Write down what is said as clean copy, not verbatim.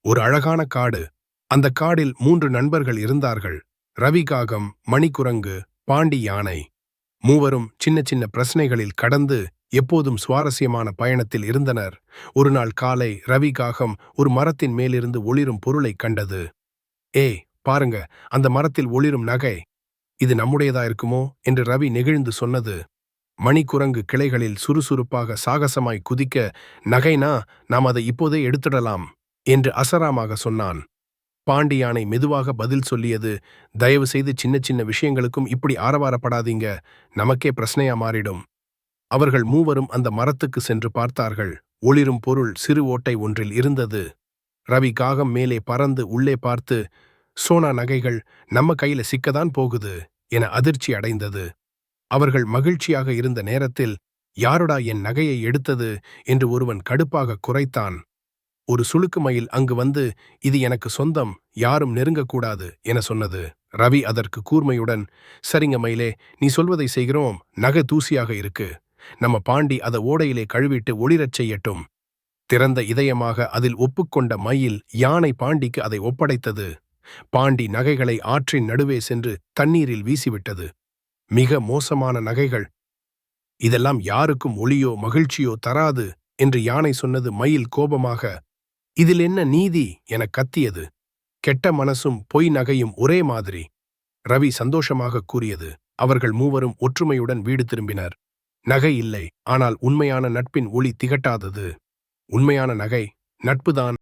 ஒரு அழகான காடு. அந்த காடில் 3 நண்பர்கள் இருந்தார்கள். ரவி காகம், மணிக்குரங்கு, பாண்டி யானை. மூவரும் சின்ன சின்ன பிரச்சனைகளில் கடந்து எப்போதும் சுவாரஸ்யமான பயணத்தில் இருந்தனர். ஒரு நாள் காலை ரவி காகம் ஒரு மரத்தின் மேலிருந்து ஒளிரும் பொருளைக் கண்டது. ஏய், பாருங்க, அந்த மரத்தில் ஒளிரும் நகை. இது நம்முடையதா இருக்குமோ என்று ரவி நெகிழ்ந்து சொன்னது. மணிக்குரங்கு கிளைகளில் சுறுசுறுப்பாக சாகசமாய் குதிக்க, நகைனா நாம் அதை இப்போதே எடுத்துடலாம் என்று அசராமாக சொன்னான். பாண்டி யானை மெதுவாக பதில் சொல்லியது, தயவு செய்து சின்ன சின்ன விஷயங்களுக்கும் இப்படி ஆரவாரப்படாதீங்க, நமக்கே பிரச்சனையா மாறிடும். அவர்கள் மூவரும் அந்த மரத்துக்கு சென்று பார்த்தார்கள். ஒளிரும் பொருள் சிறு ஓட்டை ஒன்றில் இருந்தது. ரவி காகம் மேலே பறந்து உள்ளே பார்த்து, சோனா நகைகள் நம்ம கையில சிக்கதான் போகுது என அதிர்ச்சி அடைந்தது. அவர்கள் மகிழ்ச்சியாக இருந்த நேரத்தில், யாருடா என் நகையை எடுத்தது என்று ஒருவன் கடுப்பாக குரைத்தான். ஒரு சுளுக்கு மயில் அங்கு வந்து, இது எனக்கு சொந்தம், யாரும் நெருங்கக்கூடாது என சொன்னது. ரவி அதற்கு கூர்மையுடன், சரிங்க மயிலே, நீ சொல்வதை செய்கிறோம், நகை தூசியாக இருக்கு, நம்ம பாண்டி அதை ஓடையிலே கழுவிட்டு ஒளிரச் செய்யட்டும். திறந்த இதயமாக அதில் ஒப்புக்கொண்ட மயில் யானை பாண்டிக்கு அதை ஒப்படைத்தது. பாண்டி நகைகளை ஆற்றின் நடுவே சென்று தண்ணீரில் வீசிவிட்டது. மிக மோசமான நகைகள், இதெல்லாம் யாருக்கும் ஒளியோ மகிழ்ச்சியோ தராது என்று யானை சொன்னது. மயில் கோபமாக, இதில் என்ன நீதி என கத்தியது. கெட்ட மனசும் பொய் நகையும் ஒரே மாதிரி. ரவி சந்தோஷமாக கூறியது. அவர்கள் மூவரும் ஒற்றுமையுடன் வீடு திரும்பினர். நகை இல்லை, ஆனால் உண்மையான நட்பின் ஒளி திகட்டாதது. உண்மையான நகை நட்புதான்.